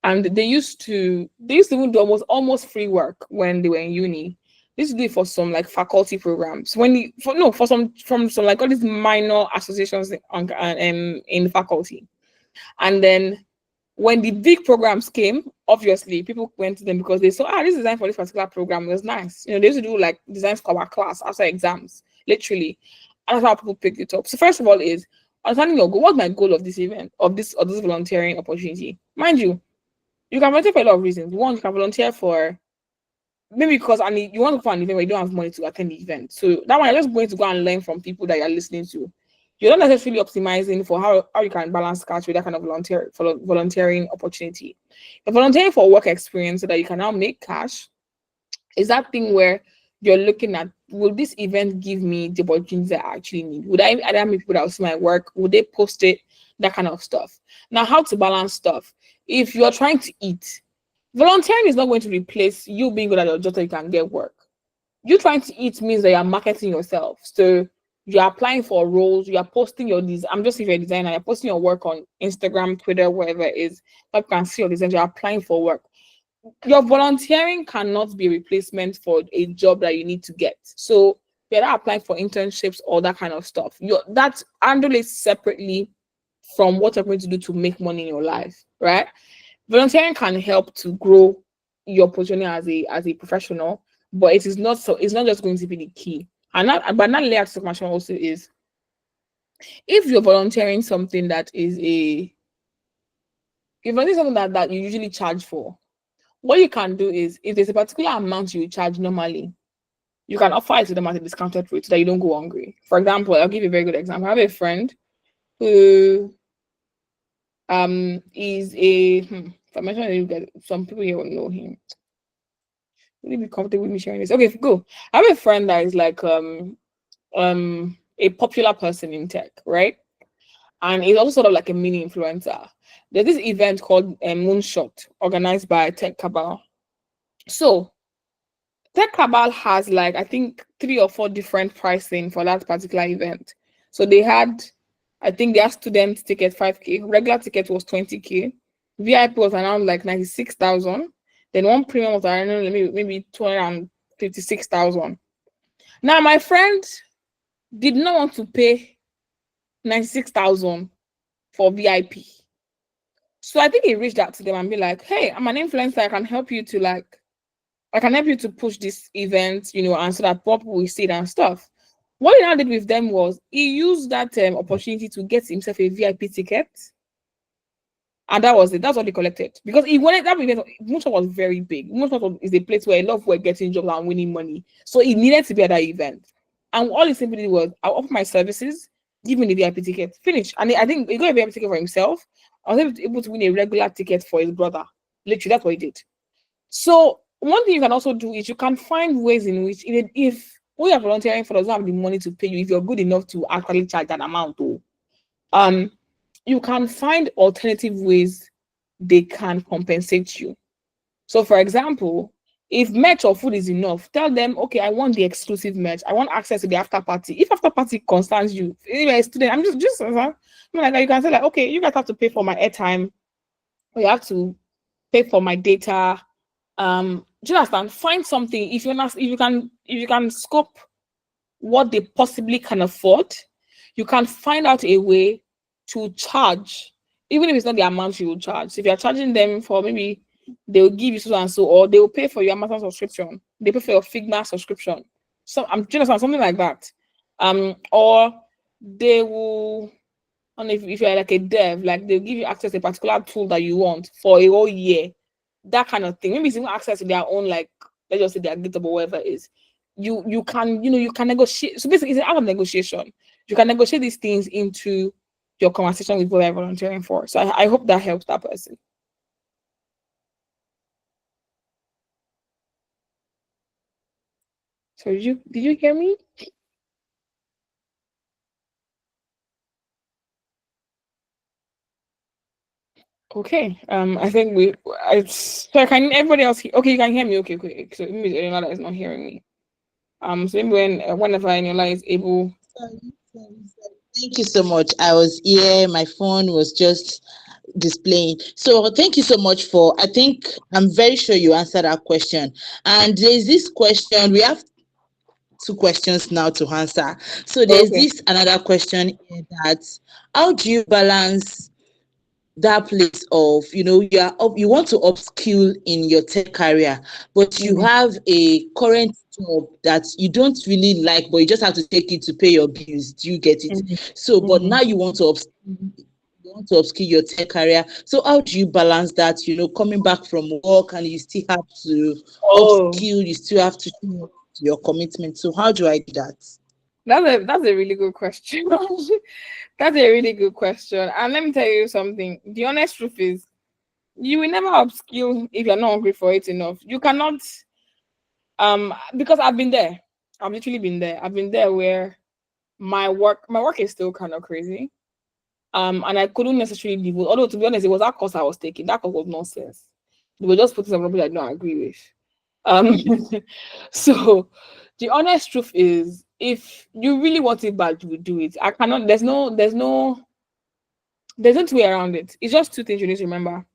and they used to even do almost free work when they were in uni. They used to do it for some like faculty programs. For some from some like all these minor associations in the faculty, and then when the big programs came, obviously people went to them because they saw, this design for this particular program was nice. They used to do like designs for our class after exams, literally. And that's how people picked it up. So first of all is understanding your goal. What's my goal of this event, of this volunteering opportunity? Mind you, you can volunteer for a lot of reasons. One, you can volunteer for maybe because you want to go for an event where you don't have money to attend the event. So that one, you're just going to go and learn from people that you're listening to. You're not necessarily optimizing for how you can balance cash with that kind of volunteering opportunity. You're volunteering for work experience so that you can now make cash. Is that thing where you're looking at, will this event give me the opportunities I actually need? Would I other people that will see my work? Would they post it? That kind of stuff. Now, how to balance stuff? If you're trying to eat, volunteering is not going to replace you being good at your job so you can get work. You trying to eat means that you're marketing yourself. So you're applying for roles, you're posting your design. I'm just if you're a designer, you're posting your work on Instagram, Twitter, wherever it is. You can see your design, you're applying for work. Your volunteering cannot be a replacement for a job that you need to get. So you're not applying for internships or that kind of stuff. That's handle it separately from what you're going to do to make money in your life, right? Volunteering can help to grow your positioning as a professional, but it's not just going to be the key. But another layer to question also is If you're volunteering something that is if volunteering something that you usually charge for, what you can do is if there's a particular amount you charge normally, you can offer it to them at a discounted rate so that you don't go hungry. For example, I'll give you a very good example. I have a friend who is a if I mention it, that some people here will know him. Will you be comfortable with me sharing this? Okay, go. I have a friend that is like a popular person in tech, right? And he's also sort of like a mini influencer. There's this event called Moonshot, organized by Tech Cabal. So Tech Cabal has like I think 3 or 4 different pricing for that particular event. So they had, I think their student ticket 5K, regular ticket was 20K, VIP was around like 96,000. Then one premium was around maybe 256,000. Now my friend did not want to pay 96,000 for VIP. So I think he reached out to them and be like, hey, I'm an influencer. I can help you to push this event, and so that people will see it and stuff. What he now did with them was he used that opportunity to get himself a VIP ticket. And that was it. That's what he collected. Because he wanted that event. Moonshot was very big. Moonshot is a place where a lot of people were getting jobs and winning money. So he needed to be at that event. And all he simply did was, I'll offer my services, give me the VIP ticket, finish. And I think he got a VIP ticket for himself. I was able to win a regular ticket for his brother. Literally, that's what he did. So one thing you can also do is you can find ways in which if who you're volunteering for doesn't have the money to pay you, if you're good enough to actually charge that amount, you can find alternative ways they can compensate you. So, for example, if merch or food is enough, tell them, okay, I want the exclusive merch. I want access to the after party. If after party concerns you, if you're a student, I'm just like you can say like, okay, you guys have to pay for my airtime, or you have to pay for my data. Do you understand? Find something if you can scope what they possibly can afford. You can find out a way to charge, even if it's not the amount you will charge. So if you're charging them for maybe they'll give you so and so, or they will pay for your Amazon subscription, they pay for your Figma subscription. So I'm just something like that. Or they will, and if you're like a dev, like they'll give you access to a particular tool that you want for a whole year, that kind of thing. Maybe it's even access to their own, like let's just say their GitHub or whatever it is. You can you can negotiate. So basically, it's an art of negotiation. You can negotiate these things into your conversation with whoever you're volunteering for. So I hope that helps that person. So did you hear me? Okay. I think so can everybody else okay, you can hear me. Okay, okay. So maybe Eniola is not hearing me. So maybe whenever Eniola is able. Thank you so much. I was here, my phone was just displaying. So thank you so much for, I think I'm very sure you answered that question. And there's this question, we have 2 questions now to answer. So there's Okay. this another question here that how do you balance that place of you want to upskill in your tech career, but you Mhm. have a current job that you don't really like, but you just have to take it to pay your bills. Do you get it? Mhm. So but Mhm. now you want to upskill your tech career. So how do you balance that, coming back from work and you still have to Oh, upskill, you still have to show up to your commitment? So how do I do that? that's a really good question. That's a really good question. And let me tell you something. The honest truth is, you will never upskill if you're not hungry for it enough. You cannot, because I've been there. I've literally been there. I've been there where my work is still kind of crazy. And I couldn't necessarily devote. Although to be honest, it was that course I was taking. That course was nonsense. They were just putting some rubbish I don't agree with. Um, so the honest truth is, if you really want it bad, you will do it. I cannot. There's no two way around it. It's just 2 things you need to remember.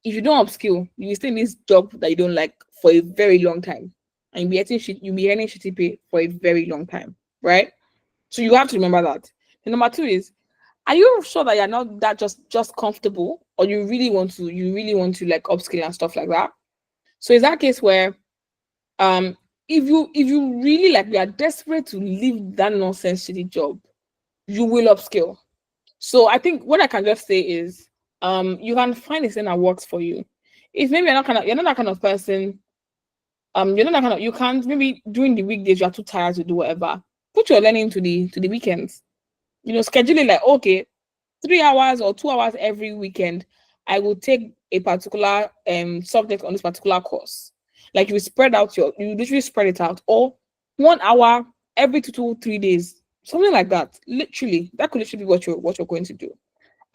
If you don't upskill, you will stay in this job that you don't like for a very long time, and you'll be earning shitty pay for a very long time, right? So you have to remember that. The number two is, are you sure that you're not that just comfortable, or you really want to like upskill and stuff like that? So is that case where if you really like you are desperate to leave that nonsense shitty job, you will upskill. So I think what I can just say is you can find a thing that works for you. If maybe you're not that kind of person, you're not that kind of you can't maybe during the weekdays you're too tired to do whatever. Put your learning to the weekends. Schedule it like okay, 3 hours or 2 hours every weekend. I will take a particular subject on this particular course. Like you literally spread it out, or 1 hour every 2 to 3 days, something like that. Literally, that could literally be what you're going to do.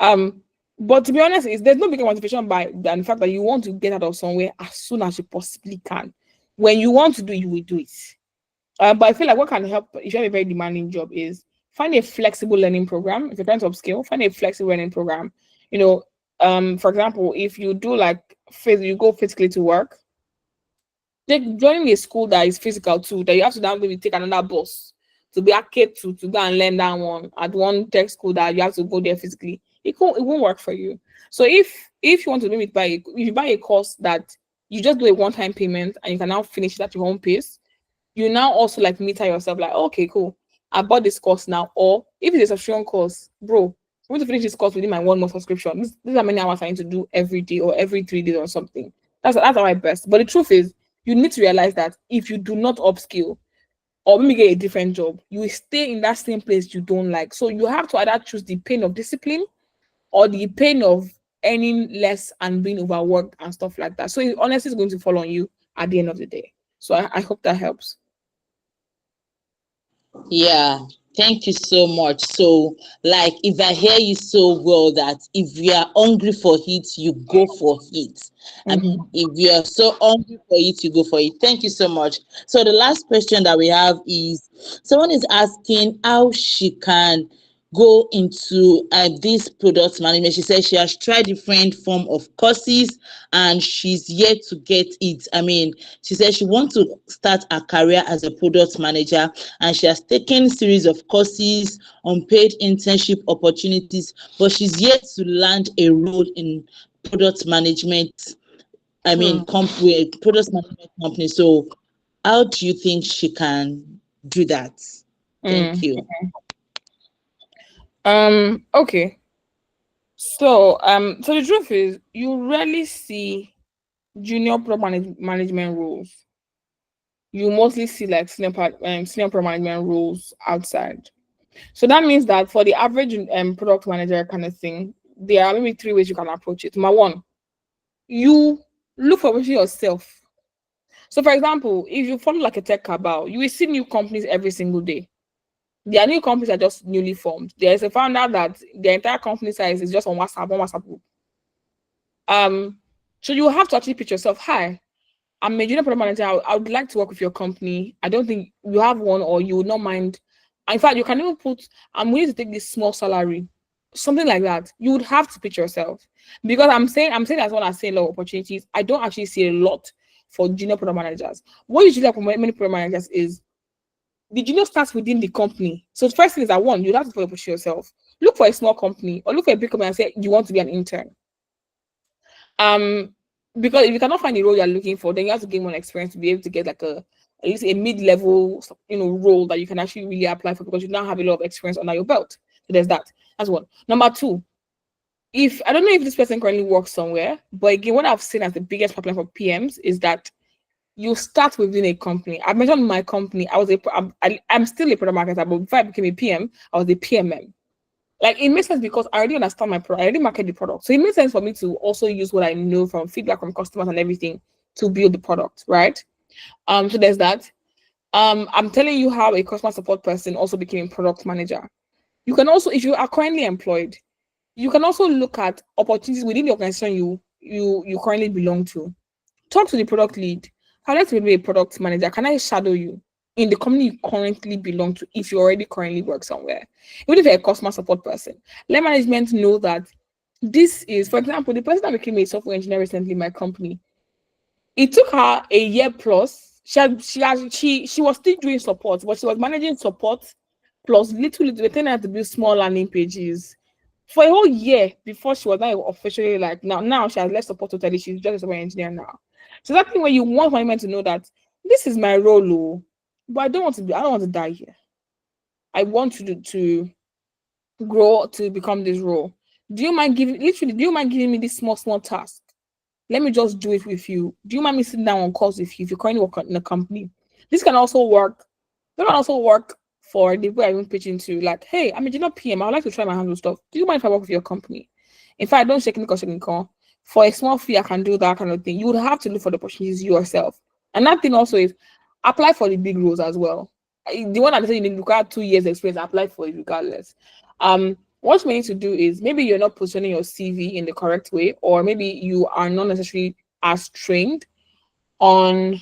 Um, but to be honest, there's no bigger motivation than the fact that you want to get out of somewhere as soon as you possibly can. When you want to do, you will do it. But I feel like what can help if you have a very demanding job is find a flexible learning program. If you're trying to upskill, find a flexible learning program. For example, if you do like you go physically to work, joining a school that is physical too, that you have to now maybe take another bus to be arcade to go and learn that one at one tech school that you have to go there physically. It won't work for you. So if you want to maybe if you buy a course that you just do a one-time payment and you can now finish it at your own pace, you now also like meter yourself like, okay, cool, I bought this course now. Or if it's a subscription course, bro, I want to finish this course within my 1 month subscription. These are many hours I need to do every day or every 3 days or something. That's my best. But the truth is, you need to realize that if you do not upskill or maybe get a different job, you will stay in that same place you don't like. So you have to either choose the pain of discipline or the pain of earning less and being overworked and stuff like that. So it honestly is going to fall on you at the end of the day. So I hope that helps. Yeah, thank you so much. So, like, if I hear you so well, that if you are hungry for it, you go for it. I Mhm. mean, if you are so hungry for it, you go for it. Thank you so much. So, the last question that we have is someone is asking how she can go into this product management. She says she has tried different form of courses and she's yet to get it. I mean, she says she wants to start a career as a product manager and she has taken series of courses, unpaid internship opportunities, but she's yet to land a role in product management. I Hmm. mean, product management company. So, how do you think she can do that? Thank Mm. you. Okay. So the truth is, you rarely see junior management roles. You mostly see like senior pro management roles outside. So that means that for the average product manager kind of thing, there are maybe three ways you can approach it. Number one, you look for opportunity yourself. So, for example, if you follow like a tech cabal, you will see new companies every single day. Their new companies are just newly formed. There is a founder that the entire company size is just on WhatsApp group. Um, so you have to actually pitch yourself. Hi, I'm a junior product manager. I would like to work with your company. I don't think you have one, or you would not mind. In fact, you can even put, I'm willing to take this small salary, something like that. You would have to pitch yourself because I'm saying as well as saying a lot of opportunities. I don't actually see a lot for junior product managers. What usually happens for many product managers is the junior starts within the company. So the first thing is that one, you have to push yourself. Look for a small company or look for a big company and say you want to be an intern. Um, because if you cannot find the role you're looking for, then you have to gain more experience to be able to get like at least a mid-level, role that you can actually really apply for because you now have a lot of experience under your belt. So there's that. That's one. Number two, if I don't know if this person currently works somewhere, but again, what I've seen as the biggest problem for PMs is that you start within a company. I mentioned my company. I'm still a product marketer, but before I became a PM, I was a PMM. Like it makes sense because I already understand my product. I already market the product. So it makes sense for me to also use what I know from feedback from customers and everything to build the product, right? So there's that. I'm telling you how a customer support person also became a product manager. You can also, if you are currently employed, you can also look at opportunities within the organization you currently belong to. Talk to the product lead. I'd like to be a product manager. Can I shadow you in the company you currently belong to if you already currently work somewhere? Even if you're a customer support person, let management know that this is, for example, the person that became a software engineer recently in my company. It took her a year plus. She was still doing support, but she was managing support plus little thing had to build small landing pages for a whole year before she was not officially like now she has less support totally. She's just a software engineer now. So that thing where you want management to know that this is my role, oh, but I don't want to die here. I want you to grow to become this role? Do you mind giving literally? Do you mind giving me this small task? Let me just do it with you. Do you mind me sitting down on calls with you if you currently work in a company? This can also work. This can also work for the way I even pitch into like, hey, I'm a junior PM. I would like to try my hands on stuff. Do you mind if I work with your company? In fact, I don't shake call. For a small fee, I can do that kind of thing. You would have to look for the opportunities yourself. And that thing also is apply for the big roles as well. The one that say you need to require 2 years experience, apply for it regardless. What we need to do is maybe you're not positioning your CV in the correct way, or maybe you are not necessarily as trained on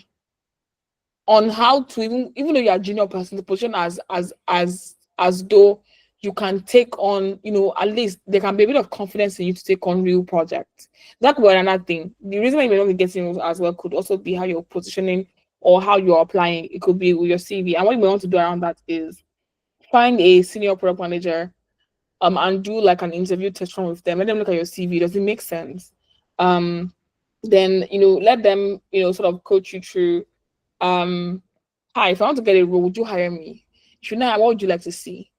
how to even though you're a junior person, the position as though you can take on, at least there can be a bit of confidence in you to take on real projects. That was another thing. The reason why you may not be getting as well could also be how you're positioning or how you're applying. It could be with your CV. And what you may want to do around that is find a senior product manager and do like an interview test run with them. Let them look at your CV. Does it make sense? Then let them sort of coach you through. Hi, if I want to get a role, would you hire me? If you know, what would you like to see?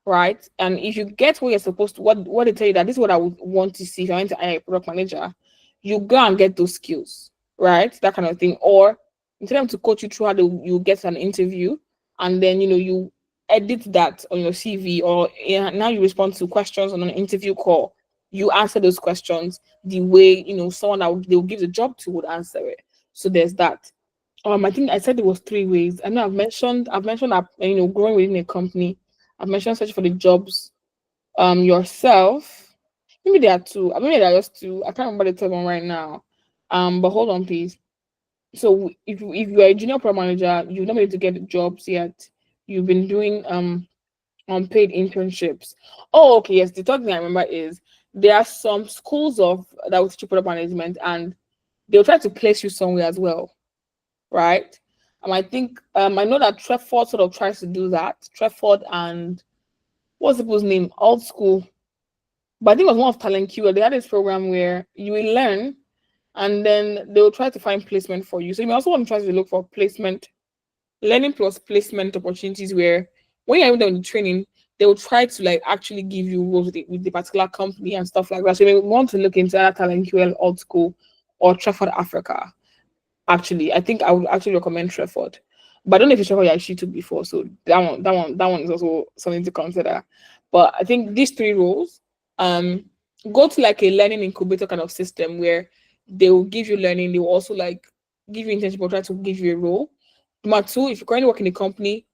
Right? And if you get what you're supposed to, what they tell you that this is what I would want to see if I want to hire a product manager, you go and get those skills, right? That kind of thing. Or you tell them to coach you through how you get an interview, and then you edit that on your CV, or now you respond to questions on an interview call. You answer those questions the way someone that they'll give the job to would answer it. So there's that. I think I said there was 3 ways. I know I've mentioned that growing within a company. I've mentioned search for the jobs yourself. Maybe there are two. Maybe there are just two. I can't remember the third one right now. But hold on, please. So if you are a junior product manager, you've not been able to get jobs yet. You've been doing unpaid internships. Oh, okay, yes. The third thing I remember is there are some schools that will teach you product management, and they'll try to place you somewhere as well, right? I think I know that Treford sort of tries to do that. Treford and what's the people's name? Old School. But I think it was one of Talent Q. They had this program where you will learn and then they'll try to find placement for you. So you may also want to try to look for placement, learning plus placement opportunities where when you're even done with training, they will try to like actually give you roles with the particular company and stuff like that. So you may want to look into either Talent QL, Old School, or Treford Africa. Actually, I think I would actually recommend Treford. But I don't know if it's Treford you actually took before. So that one is also something to consider. But I think these 3 roles, go to like a learning incubator kind of system where they will give you learning, they will also like give you internship or try to give you a role. Number 2, if you currently work in a company,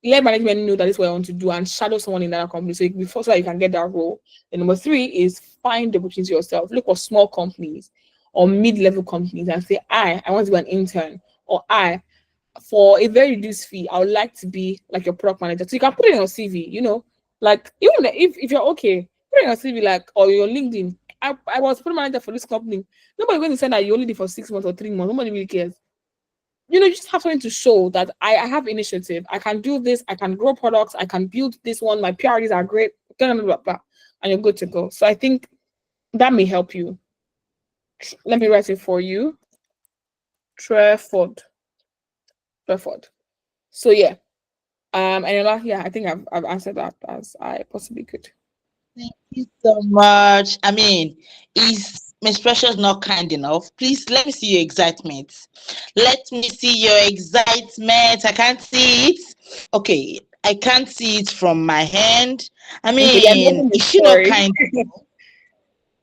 let management know that this is what I want to do and shadow someone in that company so that you can get that role. And number 3 is find the opportunity yourself. Look for small companies or mid-level companies and say, I want to be an intern, or for a very reduced fee, I would like to be like your product manager. So you can put it in your CV, like even if you're okay, put it in your CV, like, or your LinkedIn. I was product manager for this company. Nobody's going to say that you only did for 6 months or 3 months. Nobody really cares. You just have something to show that I have initiative. I can do this. I can grow products. I can build this one. My PRDs are great. Blah, blah, blah, blah, and you're good to go. So I think that may help you. Let me write it for you. Treford. So yeah. And yeah, I think I've answered that as I possibly could. Thank you so much. I mean, is Miss Precious not kind enough? Please let me see your excitement. Let me see your excitement. I can't see it. Okay, I can't see it from my hand. I Okay, yeah, mean, nothing is is she not sorry. kind?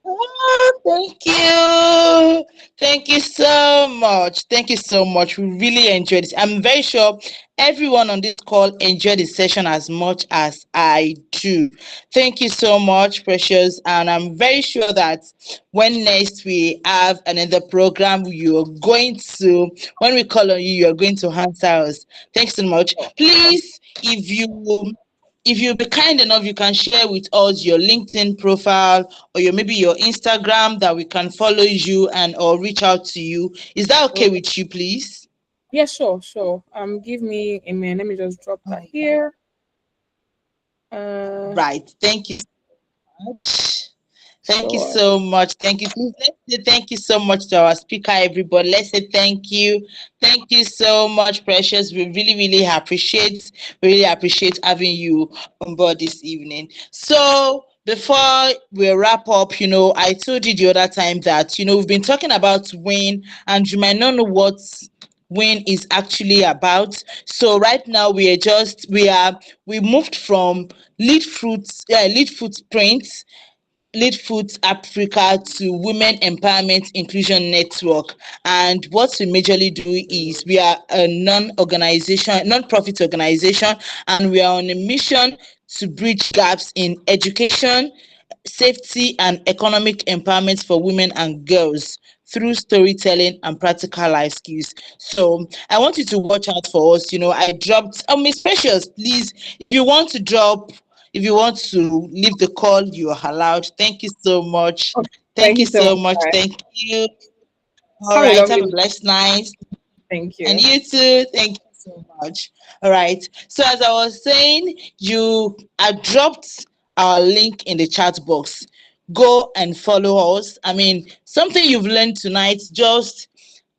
Oh, thank you. Thank you so much. Thank you so much. We really enjoyed it. I'm very sure everyone on this call enjoyed the session as much as I do. Thank you so much, Precious. And I'm very sure that when next we have another program, you're going to, when we call on you, you're going to answer us. Thanks so much. Please, if you be kind enough, you can share with us your LinkedIn profile or maybe your Instagram that we can follow you and or reach out to you. Is that okay with you, please? Yeah, sure. Give me a minute. Let me just drop that here. Right. Thank you so much. Thank you Sure. so much. Thank you. Please, let's say thank you so much to our speaker, everybody. Let's say thank you. Thank you so much, Precious. We really appreciate having you on board this evening. So before we wrap up, I told you the other time that, we've been talking about WIN, and you might not know what WIN is actually about. So right now we moved from lead footprints Lead Foot Africa to Women Empowerment Inclusion Network. And what we majorly do is we are a non-profit organization, and we are on a mission to bridge gaps in education, safety, and economic empowerment for women and girls through storytelling and practical life skills. So I want you to watch out for us. I dropped, Miss Precious, please, if you want to leave the call, you are allowed. Thank you so much. Okay. Thank Thank you you so so much, much. guys. Thank you. All Have a right. lovely Have a week. blessed night. Thank And you. you too. Thank you so much. All right. So as I was saying, I dropped our link in the chat box. Go and follow us. I mean, something you've learned tonight, just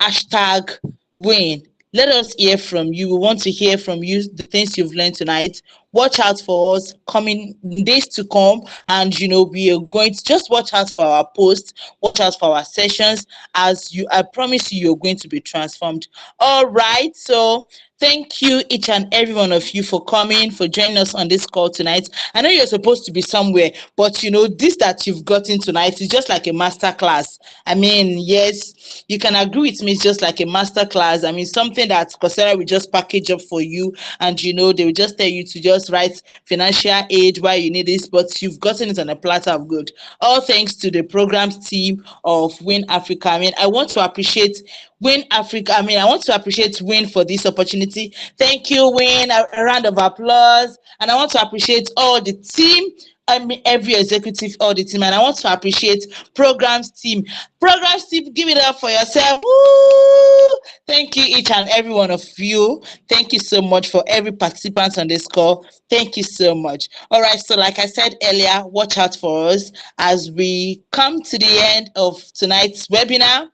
hashtag win. Let us hear from you. We want to hear from you the things you've learned tonight. Watch out for us coming days to come, and we are going to just watch out for our posts, watch out for our sessions. As you, I promise you, you're going to be transformed. All right. So thank you, each and every one of you, for coming, for joining us on this call tonight. I know you're supposed to be somewhere, but this that you've gotten tonight is just like a master class. I mean, yes, you can agree with me. It's just like a master class. I mean, something that Coursera will just package up for you, and they will just tell you to just write financial aid why you need this, but you've gotten it on a platter of good. All thanks to the programs team of Win Africa. I mean, I want to appreciate Win Africa. I mean, I want to appreciate Win for this opportunity. Thank you, Win. A round of applause. And I want to appreciate all the team. I mean, every executive, all the team, and I want to appreciate programs team. Programs team, give it up for yourself. Woo! Thank you, each and every one of you. Thank you so much for every participant on this call. Thank you so much. All right, so like I said earlier, watch out for us as we come to the end of tonight's webinar.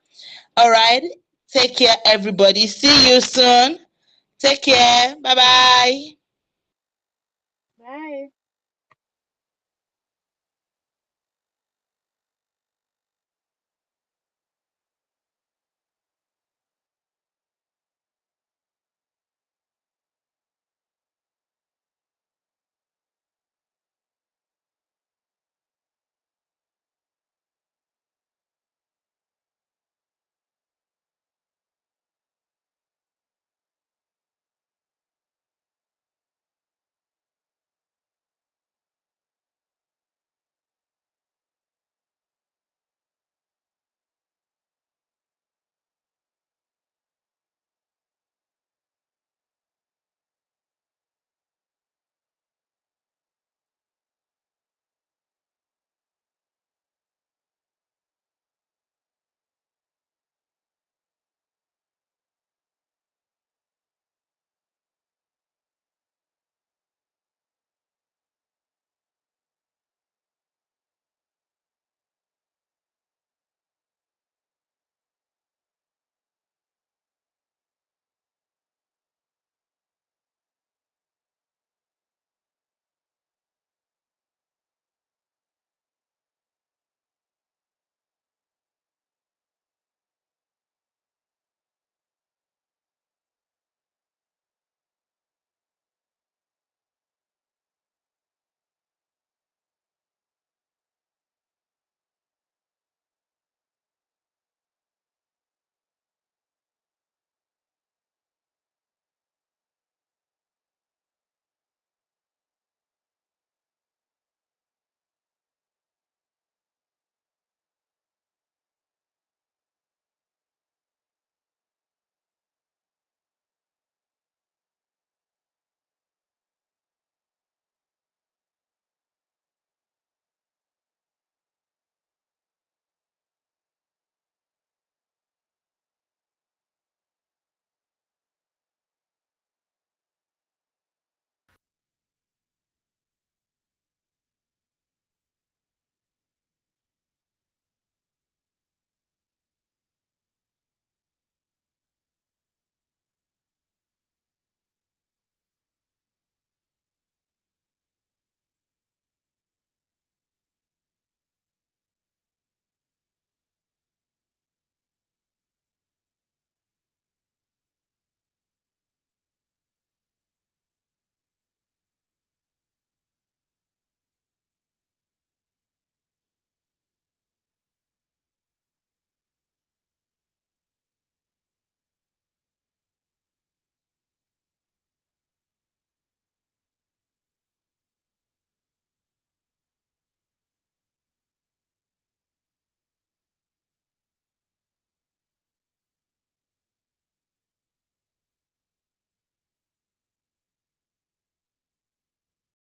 All right, take care, everybody. See you soon. Take care. Bye bye. Bye.